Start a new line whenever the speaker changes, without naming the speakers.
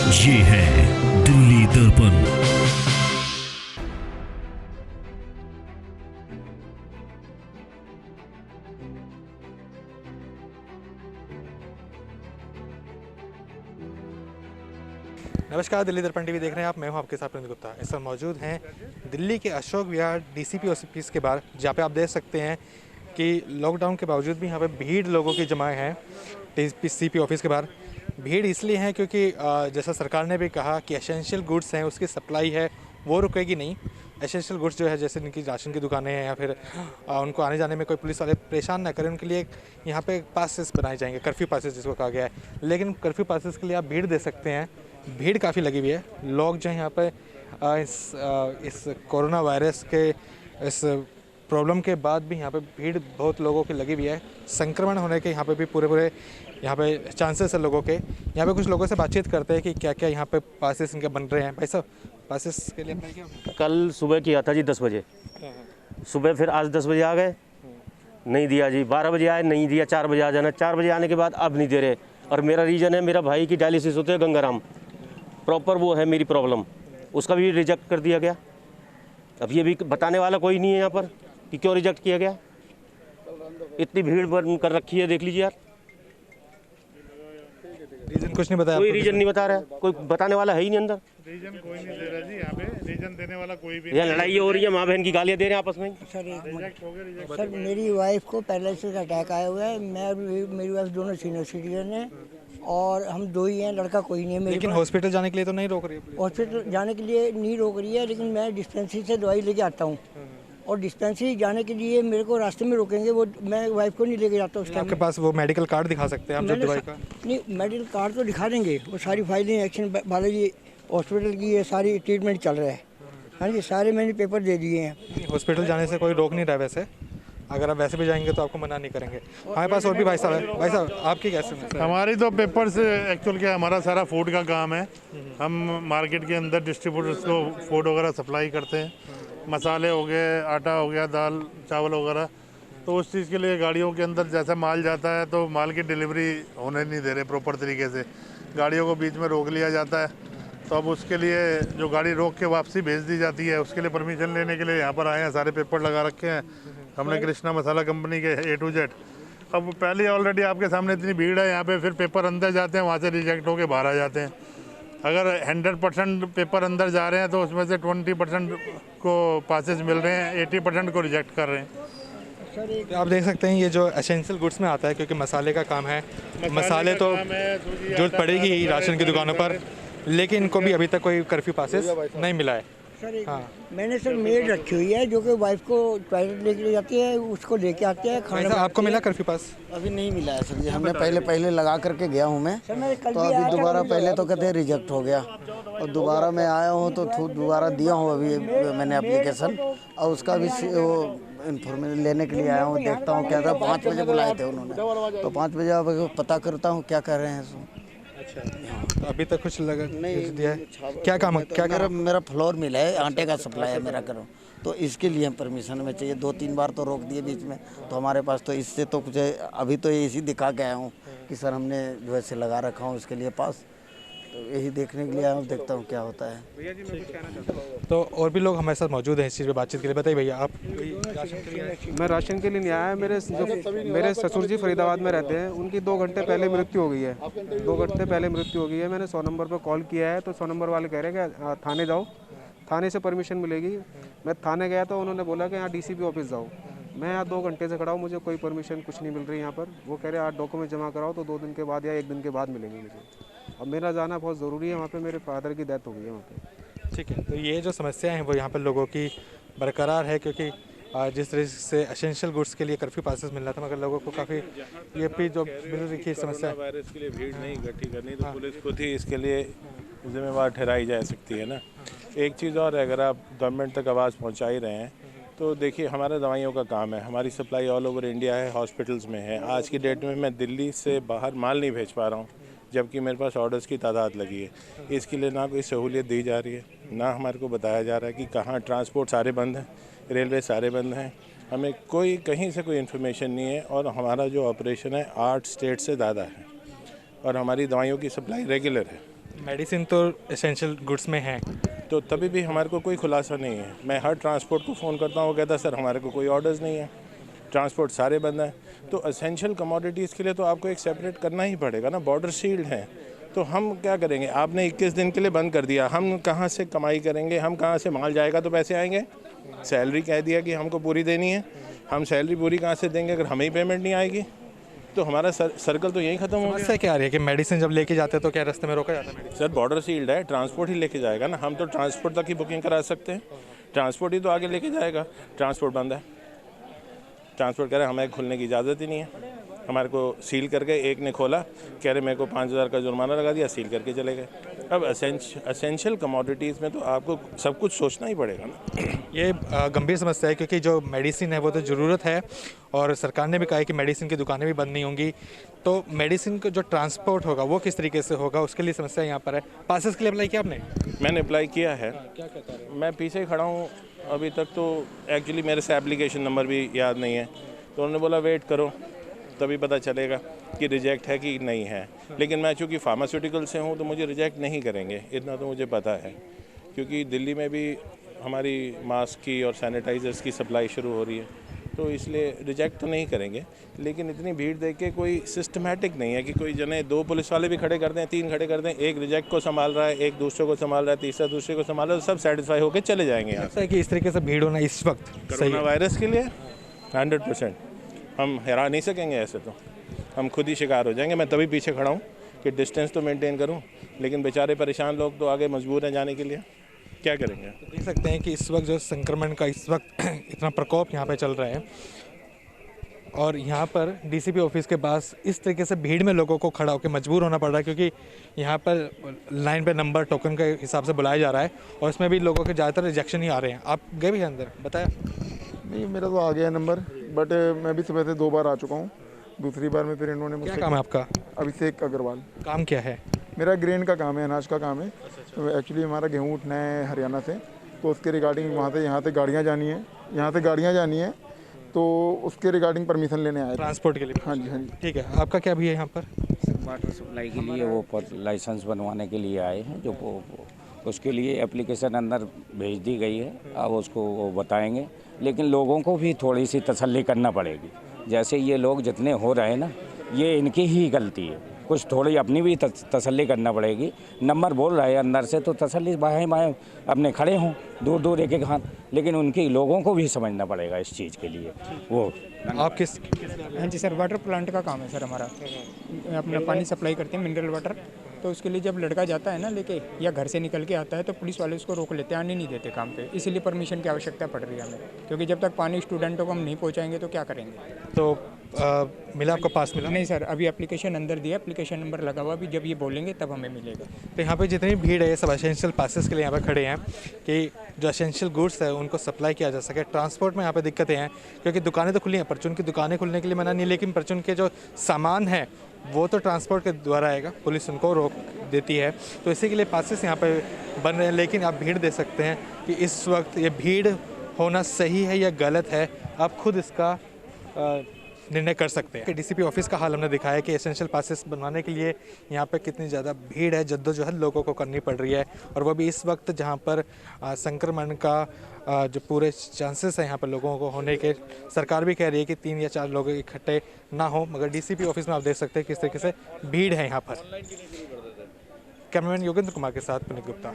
ये है दिल्ली दर्पण।
नमस्कार, दिल्ली दर्पण टीवी देख रहे हैं आप। मैं हूं आपके साथ प्रणीत गुप्ता। इस समय मौजूद हैं दिल्ली के अशोक विहार डीसीपी ऑफिस के बाहर, जहां पे आप देख सकते हैं कि लॉकडाउन के बावजूद भी यहां पे भीड़ लोगों की जमा है डीसीपी ऑफिस के बाहर। भीड़ इसलिए है क्योंकि जैसा सरकार ने भी कहा कि एसेंशियल गुड्स हैं, उसकी सप्लाई है वो रुकेगी नहीं। एसेंशियल गुड्स जो है, जैसे इनकी राशन की दुकानें हैं या फिर उनको आने जाने में कोई पुलिस वाले परेशान ना करें, उनके लिए यहाँ पे पासेस बनाए जाएंगे, कर्फ्यू पासेस जिसको कहा गया है। लेकिन कर्फ्यू पासेस के लिए आप भीड़ दे सकते हैं, भीड़ काफ़ी लगी हुई है। लोग जो है यहाँ पे इस कोरोना वायरस के इस प्रॉब्लम के बाद भी यहाँ पे भीड़ बहुत लोगों की लगी हुई है। संक्रमण होने के यहाँ पे भी पूरे यहाँ पे चांसेस है लोगों के। यहाँ पे कुछ लोगों से बातचीत करते हैं कि क्या क्या यहाँ पे पासेस इनके बन रहे हैं। भाई साहब, पासेस के लिए अप्लाई किया?
कल सुबह किया था जी 10 बजे सुबह, फिर आज 10 बजे आ गए, नहीं दिया जी। 12 बजे आए, नहीं दिया। 4 बजे आ जाना, 4 बजे आने के बाद अब नहीं दे रहे। और मेरा रीज़न है, मेरा भाई की डायलिसिस होते है गंगाराम, प्रॉपर वो है मेरी प्रॉब्लम, उसका भी रिजेक्ट कर दिया गया। अब ये भी बताने वाला कोई नहीं है यहाँ पर कि क्यों रिजेक्ट किया गया। इतनी भीड़ कर रखी है, देख लीजिए यार।
रीजन कुछ नहीं बताया?
कोई रीजन नहीं बता रहा है, कोई बताने वाला है ही नहीं अंदर।
रीजन कोई नहीं दे रहा जी, यहाँ पे रीजन देने वाला कोई भी
यहाँ लड़ाई हो रही है, माँ बहन की गालियाँ दे रहे हैं आपस में।
सर मेरी वाइफ को पैरालिसिस अटैक आया हुआ है। मैं और मेरी वाइफ दोनों सीनियर सिटीजन हैं और हम दो ही हैं, लड़का कोई नहीं है मेरे।
लेकिन हॉस्पिटल जाने के लिए तो नहीं रोक रही है?
हॉस्पिटल जाने के लिए नहीं रोक रही है, लेकिन मैं डिस्पेंसरी से दवाई लेके आता हूँ और डिस्पेंसरी जाने के लिए मेरे को रास्ते में रोकेंगे, वो मैं वाइफ को नहीं लेके जाता उस टाइम।
आपके पास वो मेडिकल कार्ड दिखा सकते हैं आप जब दवाई का?
नहीं, मेडिकल कार्ड तो दिखा देंगे, वो सारी फाइलें एक्शन बालाजी हॉस्पिटल की ये सारी ट्रीटमेंट चल रहा है। हाँ जी, सारे मैंने पेपर दे दिए हैं।
हॉस्पिटल जाने से कोई रोक नहीं रहा वैसे, अगर आप वैसे भी जाएंगे तो आपको मना नहीं करेंगे। हमारे पास और भी भाई साहब है। भाई साहब, आपकी कैसे?
हमारी तो पेपर से एक्चुअल क्या, हमारा सारा फूड का काम है। हम मार्केट के अंदर डिस्ट्रीब्यूटर्स को फूड वगैरह सप्लाई करते हैं, मसाले हो गए, आटा हो गया, दाल चावल वगैरह। तो उस चीज़ के लिए गाड़ियों के अंदर जैसा माल जाता है तो माल की डिलीवरी होने नहीं दे रहे प्रॉपर तरीके से, गाड़ियों को बीच में रोक लिया जाता है। तो अब उसके लिए जो गाड़ी रोक के वापसी भेज दी जाती है, उसके लिए परमिशन लेने के लिए यहाँ पर आए हैं। सारे पेपर लगा रखे हैं हमने कृष्णा मसाला कंपनी के A to Z। अब पहले ऑलरेडी आपके सामने इतनी भीड़ है यहाँ पे, फिर पेपर अंदर जाते हैं, वहाँ से रिजेक्ट होके बाहर आ जाते हैं। अगर 100% पेपर अंदर जा रहे हैं तो उसमें से 20% को पासेस मिल रहे हैं, 80% को रिजेक्ट कर रहे हैं।
आप देख सकते हैं ये जो एसेंशियल गुड्स में आता है, क्योंकि मसाले का काम है। मसाले तो जरूरत पड़ेगी ही राशन की दुकानों पर, लेकिन इनको भी अभी तक कोई कर्फ्यू पासेस नहीं मिला है।
सर मैंने सर मेड रखी हुई है जो कि वाइफ को टॉयलेट लेके जाती है, उसको लेके आते हैं खाना।
आपको मिला कर्फ्यू पास?
अभी नहीं मिला है सर जी, हमने पहले लगा करके गया हूँ मैं, तो अभी दोबारा पहले तो कहते हैं रिजेक्ट हो गया, और दोबारा मैं आया हूँ तो दोबारा दिया हूँ अभी मैंने एप्लीकेशन, और उसका भी वो इन्फॉर्मेशन लेने के लिए आया हूँ। देखता हूँ क्या था, 5 बजे बुलाए थे उन्होंने, तो 5 बजे अब पता करता हूँ क्या कर रहे हैं।
अच्छा, तो अभी तक कुछ लगा नहीं दिया है? क्या काम? क्या
मेरा फ्लोर मिला है, आटे का सप्लाई है मेरा करो, तो इसके लिए परमिशन में चाहिए। 2-3 बार तो रोक दिए बीच में, तो हमारे पास तो इससे तो कुछ अभी तो इसी दिखा के आया हूँ कि सर हमने जो ऐसे लगा रखा हूँ इसके लिए पास, तो यही देखने के लिए आया हूँ, देखता हूँ क्या होता है।
तो और भी लोग हमारे साथ मौजूद हैं इस चीज़ पे बातचीत के लिए। बताइए भैया, आप?
मैं राशन के लिए नहीं आया। मेरे ससुर जी फरीदाबाद में रहते हैं, उनकी 2 घंटे पहले मृत्यु हो गई है। 2 घंटे पहले मृत्यु हो गई है। मैंने 100 नंबर पर कॉल किया है, तो 100 नंबर वाले कह रहे हैं कि थाने जाओ, थाने से परमिशन मिलेगी। मैं थाने गया तो उन्होंने बोला कि यहाँ डीसीपी ऑफिस जाओ। मैं यहाँ 2 घंटे से खड़ा हूँ, मुझे कोई परमिशन कुछ नहीं मिल रही यहाँ पर। वो कह रहे हैं 8 डॉक्यूमेंट जमा कराओ, तो 2 दिन के बाद या 1 दिन के बाद मिलेंगे मुझे। अब मेरा जाना बहुत ज़रूरी है, वहाँ पे मेरे फादर की डेथ हो गई है वहाँ पे।
ठीक है, तो ये जो समस्याएं हैं वो यहाँ पर लोगों की बरकरार है, क्योंकि जिस तरह से एसेंशियल गुड्स के लिए कर्फ्यू पासेस मिल रहा था, मगर लोगों को काफ़ी ये भी जो मिल रही थी समस्या।
वायरस के लिए भीड़ नहीं इकट्ठी करनी तो पुलिस खुद ही इसके लिए जिम्मेवार ठहराई जा सकती है ना। एक चीज़ और है, अगर आप गवर्नमेंट तक आवाज़ पहुँचा ही रहे हैं तो देखिए, हमारा दवाइयों का काम है, हमारी सप्लाई ऑल ओवर इंडिया है, हॉस्पिटल्स में है। आज की डेट में मैं दिल्ली से बाहर माल नहीं भेज पा रहा हूँ, जबकि मेरे पास ऑर्डर्स की तादाद लगी है। इसके लिए ना कोई सहूलियत दी जा रही है, ना हमारे को बताया जा रहा है कि कहाँ ट्रांसपोर्ट सारे बंद हैं, रेलवे सारे बंद हैं, हमें कोई कहीं से कोई इन्फॉर्मेशन नहीं है। और हमारा जो ऑपरेशन है 8 स्टेट से ज़्यादा है और हमारी दवाइयों की सप्लाई रेगुलर है।
मेडिसिन तो एसेंशियल गुड्स में है,
तो तभी भी हमारे को कोई खुलासा नहीं है। मैं हर ट्रांसपोर्ट को फ़ोन करता हूँ, वो कहता है सर हमारे को कोई ऑर्डर्स नहीं है, ट्रांसपोर्ट सारे बंद हैं। तो एसेंशियल कमोडिटीज़ के लिए तो आपको एक सेपरेट करना ही पड़ेगा ना, बॉर्डर सील्ड है। तो हम क्या करेंगे? आपने 21 दिन के लिए बंद कर दिया, हम कहाँ से कमाई करेंगे? हम कहाँ से माल जाएगा तो पैसे आएंगे? सैलरी कह दिया कि हमको पूरी देनी है, हम सैलरी पूरी कहाँ से देंगे अगर हमें ही पेमेंट नहीं आएगी? तो हमारा सर्कल तो यहीं ख़त्म हो गया।
समस्या क्या आ रही है कि मेडिसिन जब लेके जाते हैं तो क्या रास्ते में रोका जाता है?
सर बॉर्डर सील्ड है, ट्रांसपोर्ट ही लेके जाएगा ना, हम तो ट्रांसपोर्ट तक ही बुकिंग करा सकते हैं, ट्रांसपोर्ट ही तो आगे लेके जाएगा। ट्रांसपोर्ट बंद है, ट्रांसपोर्ट कह रहे हमें खुलने की इजाज़त ही नहीं है। हमारे को सील करके एक ने खोला, कह रहे मेरे को 5,000 का जुर्माना लगा दिया, सील करके चले गए। अब एसेंशियल कमोडिटीज़ में तो आपको सब कुछ सोचना ही पड़ेगा ना।
ये गंभीर समस्या है क्योंकि जो मेडिसिन है वो तो ज़रूरत है और सरकार ने भी कहा है कि मेडिसिन की दुकानें भी बंद नहीं होंगी। तो मेडिसिन का जो ट्रांसपोर्ट होगा वो किस तरीके से होगा, उसके लिए समस्या यहाँ पर है। पासेस के लिए अप्लाई किया आपने?
मैंने अप्लाई किया है। मैं पीछे ही खड़ा हूँ अभी तक, तो एक्चुअली मेरे से एप्लीकेशन नंबर भी याद नहीं है, तो उन्होंने बोला वेट करो तभी पता चलेगा कि रिजेक्ट है कि नहीं है। लेकिन मैं चूँकि फार्मास्यूटिकल से हूँ तो मुझे रिजेक्ट नहीं करेंगे, इतना तो मुझे पता है, क्योंकि दिल्ली में भी हमारी मास्क की और सैनिटाइज़र्स की सप्लाई शुरू हो रही है, तो इसलिए रिजेक्ट तो नहीं करेंगे। लेकिन इतनी भीड़ देख के कोई सिस्टमेटिक नहीं है कि कोई जने 2 पुलिस वाले भी खड़े कर दें, 3 खड़े कर दें, एक रिजेक्ट को संभाल रहा है, एक दूसरे को संभाल रहा है, तीसरा दूसरे को संभाल रहा है, तो सब सेटिस्फाई होकर चले जाएंगे यहाँ से।
कि इस तरीके से भीड़ होना इस वक्त सही
कोरोना
है?
वायरस के लिए 100% हम हरा नहीं सकेंगे, ऐसे तो हम खुद ही शिकार हो जाएंगे। मैं तभी पीछे खड़ा हूँ कि डिस्टेंस तो मेंटेन करूँ, लेकिन बेचारे परेशान लोग तो आगे मजबूर हैं जाने के लिए, क्या करेंगे?
देख सकते हैं कि इस वक्त जो संक्रमण का इस वक्त इतना प्रकोप यहाँ पे चल रहा है और यहाँ पर डीसीपी ऑफिस के पास इस तरीके से भीड़ में लोगों को खड़ा होकर मजबूर होना पड़ रहा है, क्योंकि यहाँ पर लाइन पे नंबर टोकन के हिसाब से बुलाया जा रहा है और इसमें भी लोगों के ज़्यादातर रिजेक्शन ही आ रहे हैं। आप गए भी अंदर? बताया
नहीं, मेरा तो आ गया नंबर, बट मैं भी सुबह से 2 बार आ चुका हूँ। दूसरी बार में फिर इन्होंने
क्या
मुझसे।
काम है आपका?
अभिषेक अग्रवाल।
काम क्या है?
मेरा ग्रेन का काम है, अनाज का काम है। तो एक्चुअली हमारा गेहूँ उठना है हरियाणा से, तो उसके रिगार्डिंग वहाँ से यहाँ से गाड़ियाँ जानी है, तो उसके रिगार्डिंग परमिशन लेने आए थे।
ट्रांसपोर्ट के लिए?
हाँ जी, हाँ जी।
ठीक है, आपका क्या भी है यहाँ पर?
वाटर सप्लाई के लिए वो लाइसेंस बनवाने के लिए आए हैं, जो उसके लिए एप्लीकेशन अंदर भेज दी गई है, अब उसको वो बताएंगे। लेकिन लोगों को भी थोड़ी सी तसल्ली करना पड़ेगी, जैसे ये लोग जितने हो रहे हैं ना, ये इनकी ही गलती है, कुछ थोड़ी अपनी भी तसल्ली करना पड़ेगी। नंबर बोल रहे हैं अंदर से, तो तसल्ली बाएं बाएं अपने खड़े हों, दूर दूर एक एक हाथ, लेकिन उनकी लोगों को भी समझना पड़ेगा इस चीज़ के लिए। वो
आप किस?
हाँ जी सर, वाटर प्लांट का काम है सर हमारा, अपना पानी सप्लाई करते हैं, मिनरल वाटर। तो उसके लिए जब लड़का जाता है ना लेके, या घर से निकल के आता है, तो पुलिस वाले उसको रोक लेते हैं, आने नहीं देते काम पे। इसीलिए परमिशन की आवश्यकता पड़ रही है हमें, क्योंकि जब तक पानी स्टूडेंटों को हम नहीं पहुंचाएंगे तो क्या करेंगे।
तो मिला आपको पास मिला?
नहीं सर, अभी एप्लीकेशन अंदर दिया, एप्लीकेशन नंबर लगा हुआ, अभी जब ये बोलेंगे तब हमें मिलेगा।
तो यहाँ पे जितनी भीड़ है ये सब एसेंशियल पासेस के लिए यहाँ पे खड़े हैं कि जो एसेंशियल गुड्स है उनको सप्लाई किया जा सके। ट्रांसपोर्ट में यहाँ पे दिक्कतें हैं क्योंकि दुकानें तो खुली हैं, परचून की दुकानें खुलने के लिए मना नहीं, लेकिन परचून के जो सामान है वो तो ट्रांसपोर्ट के द्वारा आएगा, पुलिस उनको रोक देती है, तो इसी के लिए पासेस यहाँ पे बन रहे हैं। लेकिन आप भीड़ दे सकते हैं कि इस वक्त ये भीड़ होना सही है या गलत है, आप खुद इसका निर्णय कर सकते हैं। डीसीपी ऑफिस का हाल हमने दिखाया कि एसेंशियल पासेस बनवाने के लिए यहाँ पर कितनी ज़्यादा भीड़ है, जद्दोजहद लोगों को करनी पड़ रही है, और वो भी इस वक्त जहाँ पर संक्रमण का जो पूरे चांसेस हैं यहाँ पर लोगों को होने के। सरकार भी कह रही है कि 3 या 4 लोग इकट्ठे ना हो, मगर डीसीपी ऑफिस में आप देख सकते हैं किस तरीके से भीड़ है यहाँ पर। कैमरामैन योगेंद्र कुमार के साथ पुनीत गुप्ता।